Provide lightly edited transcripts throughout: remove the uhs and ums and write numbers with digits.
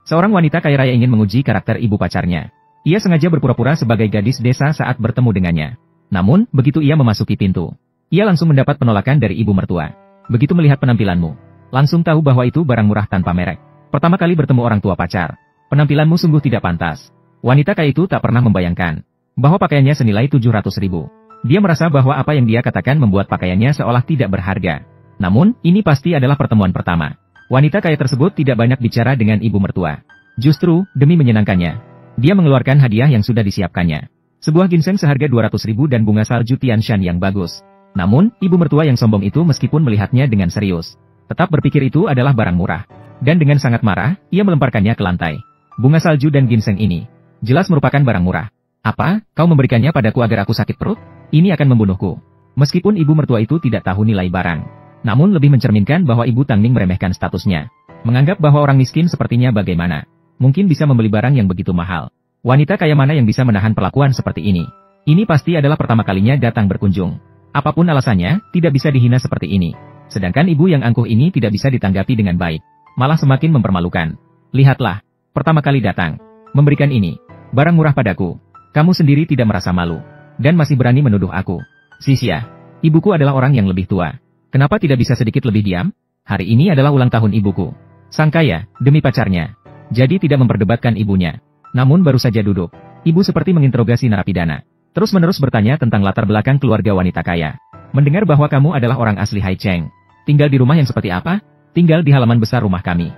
Seorang wanita kaya raya ingin menguji karakter ibu pacarnya. Ia sengaja berpura-pura sebagai gadis desa saat bertemu dengannya. Namun, begitu ia memasuki pintu, ia langsung mendapat penolakan dari ibu mertua. Begitu melihat penampilanmu, langsung tahu bahwa itu barang murah tanpa merek. Pertama kali bertemu orang tua pacar, penampilanmu sungguh tidak pantas. Wanita kaya itu tak pernah membayangkan bahwa pakaiannya senilai 700.000. Dia merasa bahwa apa yang dia katakan membuat pakaiannya seolah tidak berharga. Namun, ini pasti adalah pertemuan pertama. Wanita kaya tersebut tidak banyak bicara dengan ibu mertua. Justru, demi menyenangkannya, dia mengeluarkan hadiah yang sudah disiapkannya. Sebuah ginseng seharga 200.000 dan bunga salju Tianshan yang bagus. Namun, ibu mertua yang sombong itu meskipun melihatnya dengan serius, tetap berpikir itu adalah barang murah. Dan dengan sangat marah, ia melemparkannya ke lantai. Bunga salju dan ginseng ini jelas merupakan barang murah. Apa, kau memberikannya padaku agar aku sakit perut? Ini akan membunuhku. Meskipun ibu mertua itu tidak tahu nilai barang, namun lebih mencerminkan bahwa ibu Tangning meremehkan statusnya. Menganggap bahwa orang miskin sepertinya bagaimana mungkin bisa membeli barang yang begitu mahal. Wanita kaya mana yang bisa menahan perlakuan seperti ini? Ini pasti adalah pertama kalinya datang berkunjung. Apapun alasannya, tidak bisa dihina seperti ini. Sedangkan ibu yang angkuh ini tidak bisa ditanggapi dengan baik, malah semakin mempermalukan. Lihatlah, pertama kali datang, memberikan ini, barang murah padaku. Kamu sendiri tidak merasa malu, dan masih berani menuduh aku. Sisia, ibuku adalah orang yang lebih tua. Kenapa tidak bisa sedikit lebih diam? Hari ini adalah ulang tahun ibuku. Sang kaya, demi pacarnya. Jadi tidak memperdebatkan ibunya. Namun baru saja duduk, ibu seperti menginterogasi narapidana. Terus-menerus bertanya tentang latar belakang keluarga wanita kaya. Mendengar bahwa kamu adalah orang asli Haicheng. Tinggal di rumah yang seperti apa? Tinggal di halaman besar rumah kami.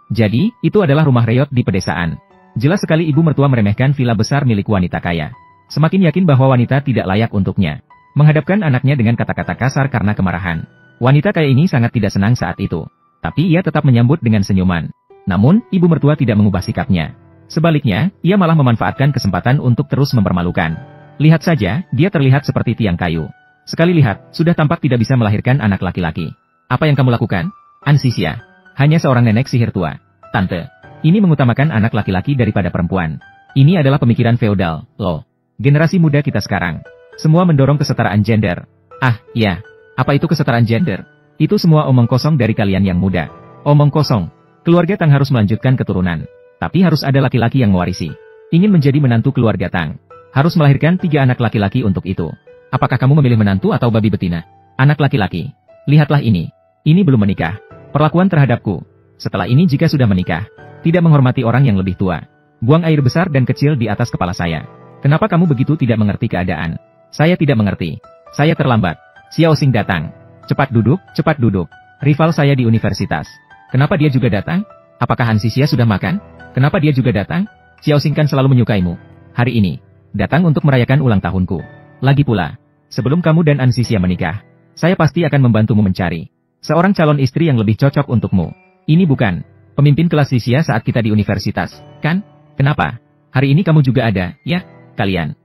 Jadi, itu adalah rumah reot di pedesaan. Jelas sekali ibu mertua meremehkan villa besar milik wanita kaya. Semakin yakin bahwa wanita tidak layak untuknya. Menghadapkan anaknya dengan kata-kata kasar karena kemarahan. Wanita kaya ini sangat tidak senang saat itu. Tapi ia tetap menyambut dengan senyuman. Namun, ibu mertua tidak mengubah sikapnya. Sebaliknya, ia malah memanfaatkan kesempatan untuk terus mempermalukan. Lihat saja, dia terlihat seperti tiang kayu. Sekali lihat, sudah tampak tidak bisa melahirkan anak laki-laki. Apa yang kamu lakukan? Ansisia, hanya seorang nenek sihir tua. Tante, ini mengutamakan anak laki-laki daripada perempuan. Ini adalah pemikiran feodal, loh. Generasi muda kita sekarang. Semua mendorong kesetaraan gender. Ah, iya. Apa itu kesetaraan gender? Itu semua omong kosong dari kalian yang muda. Omong kosong. Keluarga Tang harus melanjutkan keturunan. Tapi harus ada laki-laki yang mewarisi. Ingin menjadi menantu keluarga Tang. Harus melahirkan 3 anak laki-laki untuk itu. Apakah kamu memilih menantu atau babi betina? Anak laki-laki. Lihatlah ini. Ini belum menikah. Perlakuan terhadapku. Setelah ini jika sudah menikah, tidak menghormati orang yang lebih tua. Buang air besar dan kecil di atas kepala saya. Kenapa kamu begitu tidak mengerti keadaan? Saya tidak mengerti. Saya terlambat. Xiao Xing datang. Cepat duduk, cepat duduk. Rival saya di universitas. Kenapa dia juga datang? Apakah Han Xixia sudah makan? Kenapa dia juga datang? Xiao Xing kan selalu menyukaimu. Hari ini, datang untuk merayakan ulang tahunku. Lagi pula, sebelum kamu dan Han Xixia menikah, saya pasti akan membantumu mencari seorang calon istri yang lebih cocok untukmu. Ini bukan pemimpin kelas Xixia saat kita di universitas, kan? Kenapa? Hari ini kamu juga ada, ya? Kalian.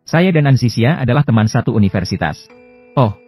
Saya dan Ansisia adalah teman satu universitas. Oh,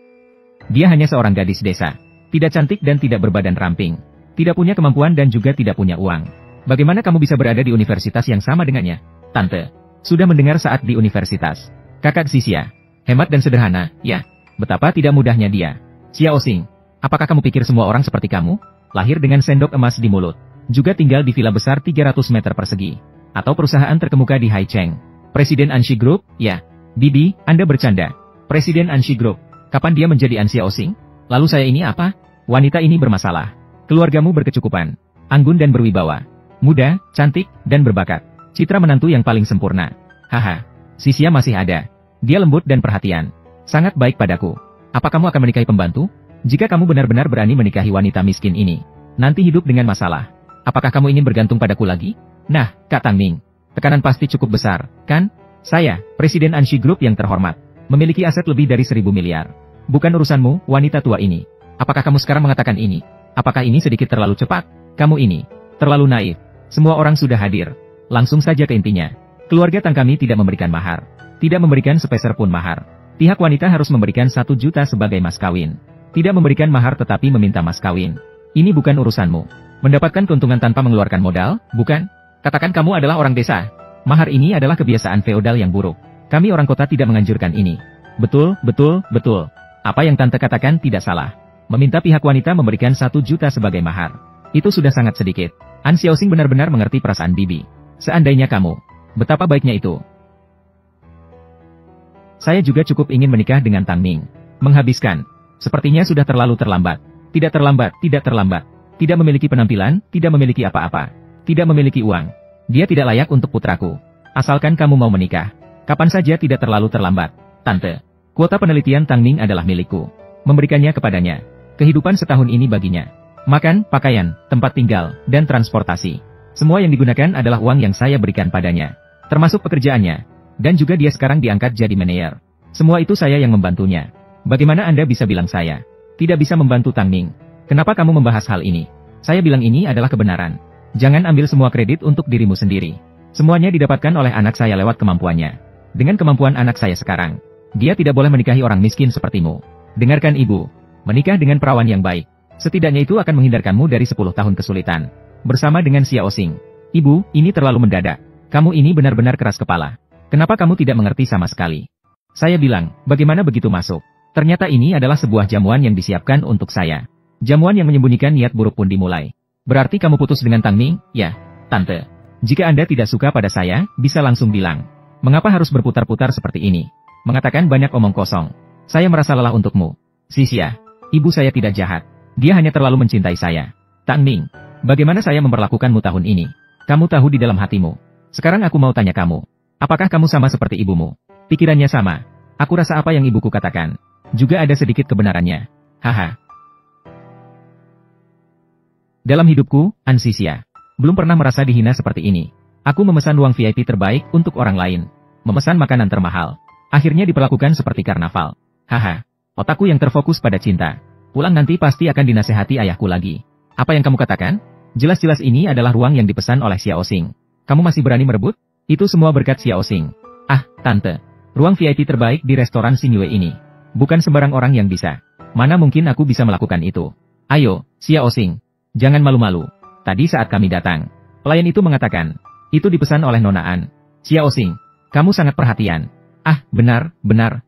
dia hanya seorang gadis desa. Tidak cantik dan tidak berbadan ramping. Tidak punya kemampuan dan juga tidak punya uang. Bagaimana kamu bisa berada di universitas yang sama dengannya? Tante, sudah mendengar saat di universitas. Kakak Xixia, hemat dan sederhana, ya. Betapa tidak mudahnya dia. Xiao Xing, apakah kamu pikir semua orang seperti kamu? Lahir dengan sendok emas di mulut. Juga tinggal di villa besar 300 meter persegi. Atau perusahaan terkemuka di Haicheng. Presiden Anshi Group, ya. Bibi, Anda bercanda. Presiden Anshi Group. Kapan dia menjadi An Xiao Xing? Lalu saya ini apa? Wanita ini bermasalah. Keluargamu berkecukupan. Anggun dan berwibawa. Muda, cantik, dan berbakat. Citra menantu yang paling sempurna. Haha. Xixia masih ada. Dia lembut dan perhatian. Sangat baik padaku. Apa kamu akan menikahi pembantu? Jika kamu benar-benar berani menikahi wanita miskin ini, nanti hidup dengan masalah. Apakah kamu ingin bergantung padaku lagi? Nah, Kak Tangning. Tekanan pasti cukup besar, kan? Saya, Presiden Anshi Group yang terhormat, memiliki aset lebih dari 1.000 miliar. Bukan urusanmu, wanita tua ini. Apakah kamu sekarang mengatakan ini? Apakah ini sedikit terlalu cepat? Kamu ini terlalu naif. Semua orang sudah hadir. Langsung saja ke intinya. Keluarga Tang kami tidak memberikan mahar. Tidak memberikan sepeser pun mahar. Pihak wanita harus memberikan 1 juta sebagai mas kawin. Tidak memberikan mahar tetapi meminta mas kawin. Ini bukan urusanmu. Mendapatkan keuntungan tanpa mengeluarkan modal, bukan? Katakan kamu adalah orang desa. Mahar ini adalah kebiasaan feodal yang buruk. Kami orang kota tidak menganjurkan ini. Betul, betul, betul. Apa yang Tante katakan tidak salah. Meminta pihak wanita memberikan 1 juta sebagai mahar. Itu sudah sangat sedikit. An Xiaoxing benar-benar mengerti perasaan bibi. Seandainya kamu, betapa baiknya itu. Saya juga cukup ingin menikah dengan Tang Ning. Menghabiskan. Sepertinya sudah terlalu terlambat. Tidak terlambat, tidak terlambat. Tidak memiliki penampilan, tidak memiliki apa-apa. Tidak memiliki uang. Dia tidak layak untuk putraku. Asalkan kamu mau menikah. Kapan saja tidak terlalu terlambat. Tante, kuota penelitian Tang Ning adalah milikku. Memberikannya kepadanya. Kehidupan setahun ini baginya. Makan, pakaian, tempat tinggal, dan transportasi. Semua yang digunakan adalah uang yang saya berikan padanya. Termasuk pekerjaannya. Dan juga dia sekarang diangkat jadi manajer. Semua itu saya yang membantunya. Bagaimana Anda bisa bilang saya tidak bisa membantu Tang Ning? Kenapa kamu membahas hal ini? Saya bilang ini adalah kebenaran. Jangan ambil semua kredit untuk dirimu sendiri. Semuanya didapatkan oleh anak saya lewat kemampuannya. Dengan kemampuan anak saya sekarang, dia tidak boleh menikahi orang miskin sepertimu. Dengarkan ibu. Menikah dengan perawan yang baik. Setidaknya itu akan menghindarkanmu dari 10 tahun kesulitan. Bersama dengan Xiaoxing. Ibu, ini terlalu mendadak. Kamu ini benar-benar keras kepala. Kenapa kamu tidak mengerti sama sekali? Saya bilang, bagaimana begitu masuk? Ternyata ini adalah sebuah jamuan yang disiapkan untuk saya. Jamuan yang menyembunyikan niat buruk pun dimulai. Berarti kamu putus dengan Tang Ning? Ya, Tante. Jika Anda tidak suka pada saya, bisa langsung bilang. Mengapa harus berputar-putar seperti ini? Mengatakan banyak omong kosong. Saya merasa lelah untukmu. Xixia, ibu saya tidak jahat. Dia hanya terlalu mencintai saya. Tang Ning, bagaimana saya memperlakukanmu tahun ini? Kamu tahu di dalam hatimu. Sekarang aku mau tanya kamu. Apakah kamu sama seperti ibumu? Pikirannya sama. Aku rasa apa yang ibuku katakan. Juga ada sedikit kebenarannya. Haha. Dalam hidupku, An Xixia, belum pernah merasa dihina seperti ini. Aku memesan ruang VIP terbaik untuk orang lain. Memesan makanan termahal. Akhirnya diperlakukan seperti karnaval. Haha. Otakku yang terfokus pada cinta. Pulang nanti pasti akan dinasehati ayahku lagi. Apa yang kamu katakan? Jelas-jelas ini adalah ruang yang dipesan oleh Xiaoxing. Kamu masih berani merebut? Itu semua berkat Xiaoxing. Ah, Tante. Ruang VIP terbaik di restoran Xingyue ini. Bukan sembarang orang yang bisa. Mana mungkin aku bisa melakukan itu? Ayo, Xiaoxing. Jangan malu-malu. Tadi saat kami datang, pelayan itu mengatakan, itu dipesan oleh Nona An. Xiaoxing, kamu sangat perhatian. Ah, benar,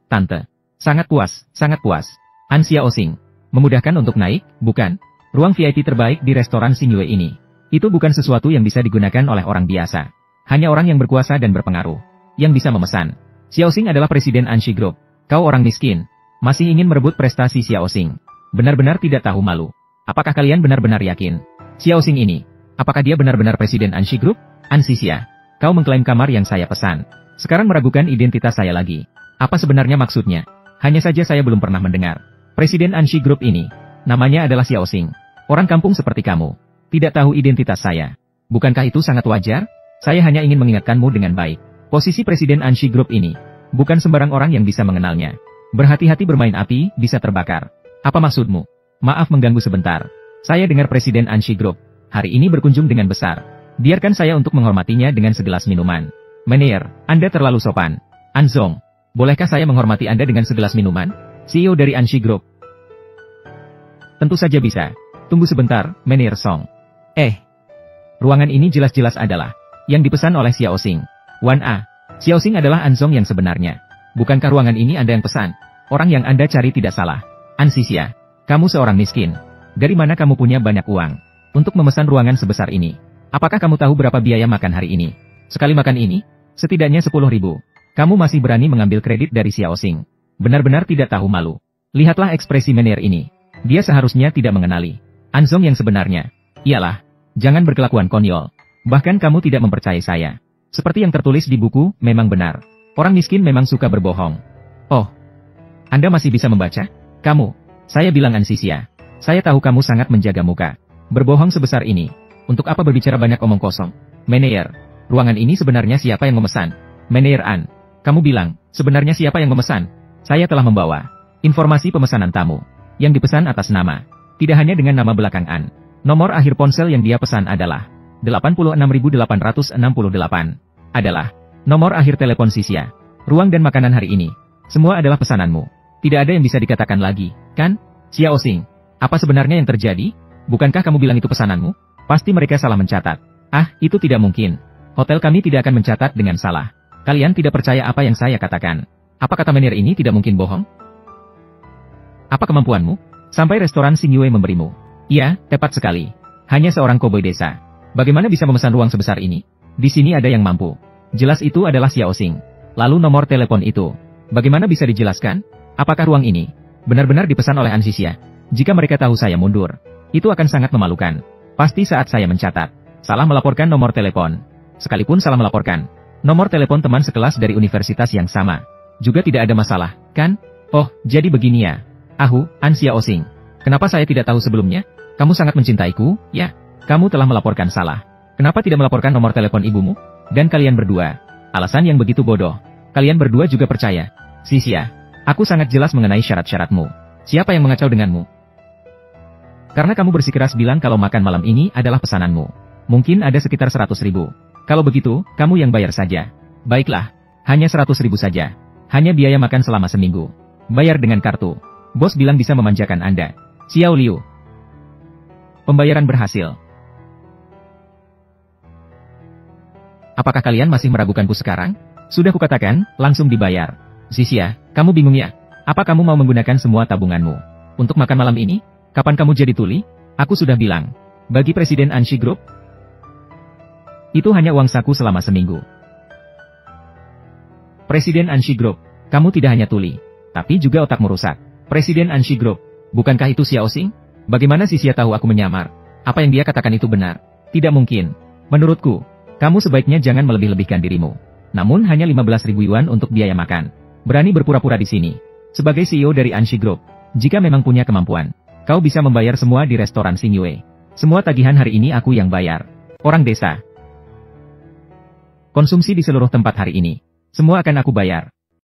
Tante. Sangat puas, sangat puas. An Xiaoxing, memudahkan untuk naik, bukan? Ruang VIP terbaik di restoran Xingyue ini. Itu bukan sesuatu yang bisa digunakan oleh orang biasa. Hanya orang yang berkuasa dan berpengaruh yang bisa memesan. Xiaoxing adalah presiden Anshi Group. Kau orang miskin, masih ingin merebut prestasi Xiaoxing. Benar-benar tidak tahu malu. Apakah kalian benar-benar yakin? Xiaoxing ini, apakah dia benar-benar presiden Anshi Group? An Xixia, kau mengklaim kamar yang saya pesan. Sekarang meragukan identitas saya lagi. Apa sebenarnya maksudnya? Hanya saja saya belum pernah mendengar. Presiden Anshi Group ini, namanya adalah Xiaoxing. Orang kampung seperti kamu, tidak tahu identitas saya. Bukankah itu sangat wajar? Saya hanya ingin mengingatkanmu dengan baik. Posisi presiden Anshi Group ini, bukan sembarang orang yang bisa mengenalnya. Berhati-hati bermain api, bisa terbakar. Apa maksudmu? Maaf mengganggu sebentar. Saya dengar Presiden Anshi Group hari ini berkunjung dengan besar. Biarkan saya untuk menghormatinya dengan segelas minuman. Manajer, Anda terlalu sopan. Anzong, bolehkah saya menghormati Anda dengan segelas minuman? CEO dari Anshi Group. Tentu saja bisa. Tunggu sebentar, Manajer Song. Ruangan ini jelas-jelas adalah yang dipesan oleh Xiaoxing. 1A. Xiaoxing adalah Anzong yang sebenarnya. Bukankah ruangan ini Anda yang pesan? Orang yang Anda cari tidak salah. An Xixia, kamu seorang miskin. Dari mana kamu punya banyak uang untuk memesan ruangan sebesar ini? Apakah kamu tahu berapa biaya makan hari ini? Sekali makan ini, setidaknya 10.000. Kamu masih berani mengambil kredit dari Xiaoxing. Benar-benar tidak tahu malu. Lihatlah ekspresi manajer ini. Dia seharusnya tidak mengenali Anzong yang sebenarnya. Iyalah, jangan berkelakuan konyol. Bahkan kamu tidak mempercayai saya. Seperti yang tertulis di buku, memang benar. Orang miskin memang suka berbohong. Oh, Anda masih bisa membaca? Kamu, saya bilang An Xixia. Saya tahu kamu sangat menjaga muka. Berbohong sebesar ini. Untuk apa berbicara banyak omong kosong? Manajer, ruangan ini sebenarnya siapa yang memesan? Manajer An, kamu bilang, sebenarnya siapa yang memesan? Saya telah membawa informasi pemesanan tamu yang dipesan atas nama. Tidak hanya dengan nama belakang An. Nomor akhir ponsel yang dia pesan adalah 86.868. Adalah nomor akhir telepon Xixia. Ruang dan makanan hari ini, semua adalah pesananmu. Tidak ada yang bisa dikatakan lagi, kan? Xiaoxing, apa sebenarnya yang terjadi? Bukankah kamu bilang itu pesananmu? Pasti mereka salah mencatat. Ah, itu tidak mungkin. Hotel kami tidak akan mencatat dengan salah. Kalian tidak percaya apa yang saya katakan. Apa kata manajer ini tidak mungkin bohong? Apa kemampuanmu? Sampai restoran Xingyue memberimu. Iya, tepat sekali. Hanya seorang koboi desa. Bagaimana bisa memesan ruang sebesar ini? Di sini ada yang mampu. Jelas itu adalah Xiao Xing. Lalu nomor telepon itu. Bagaimana bisa dijelaskan? Apakah ruang ini benar-benar dipesan oleh Ansisia? Jika mereka tahu saya mundur, itu akan sangat memalukan. Pasti saat saya mencatat, salah melaporkan nomor telepon. Sekalipun salah melaporkan nomor telepon teman sekelas dari universitas yang sama, juga tidak ada masalah, kan? Oh, jadi begini ya. An Xiao Xing. Kenapa saya tidak tahu sebelumnya? Kamu sangat mencintaiku, ya? Kamu telah melaporkan salah. Kenapa tidak melaporkan nomor telepon ibumu? Dan kalian berdua. Alasan yang begitu bodoh. Kalian berdua juga percaya. Xia, aku sangat jelas mengenai syarat-syaratmu. Siapa yang mengacau denganmu? Karena kamu bersikeras bilang kalau makan malam ini adalah pesananmu. Mungkin ada sekitar 100.000. Kalau begitu, kamu yang bayar saja. Baiklah, hanya 100.000 saja. Hanya biaya makan selama seminggu. Bayar dengan kartu. Bos bilang bisa memanjakan Anda. Xiao Liu. Pembayaran berhasil. Apakah kalian masih meragukanku sekarang? Sudah kukatakan, langsung dibayar. Xia, kamu bingung ya? Apa kamu mau menggunakan semua tabunganmu untuk makan malam ini? Kapan kamu jadi tuli? Aku sudah bilang. Bagi Presiden Anshi Group, itu hanya uang saku selama seminggu. Presiden Anshi Group, kamu tidak hanya tuli, tapi juga otakmu rusak. Presiden Anshi Group, bukankah itu Xiao Xing? Bagaimana Xia tahu aku menyamar? Apa yang dia katakan itu benar? Tidak mungkin. Menurutku, kamu sebaiknya jangan melebih-lebihkan dirimu. Namun hanya 15.000 yuan untuk biaya makan. Berani berpura-pura di sini. Sebagai CEO dari Anshi Group, jika memang punya kemampuan, kau bisa membayar semua di restoran Xingyue. Semua tagihan hari ini aku yang bayar. Orang desa. Konsumsi di seluruh tempat hari ini. Semua akan aku bayar.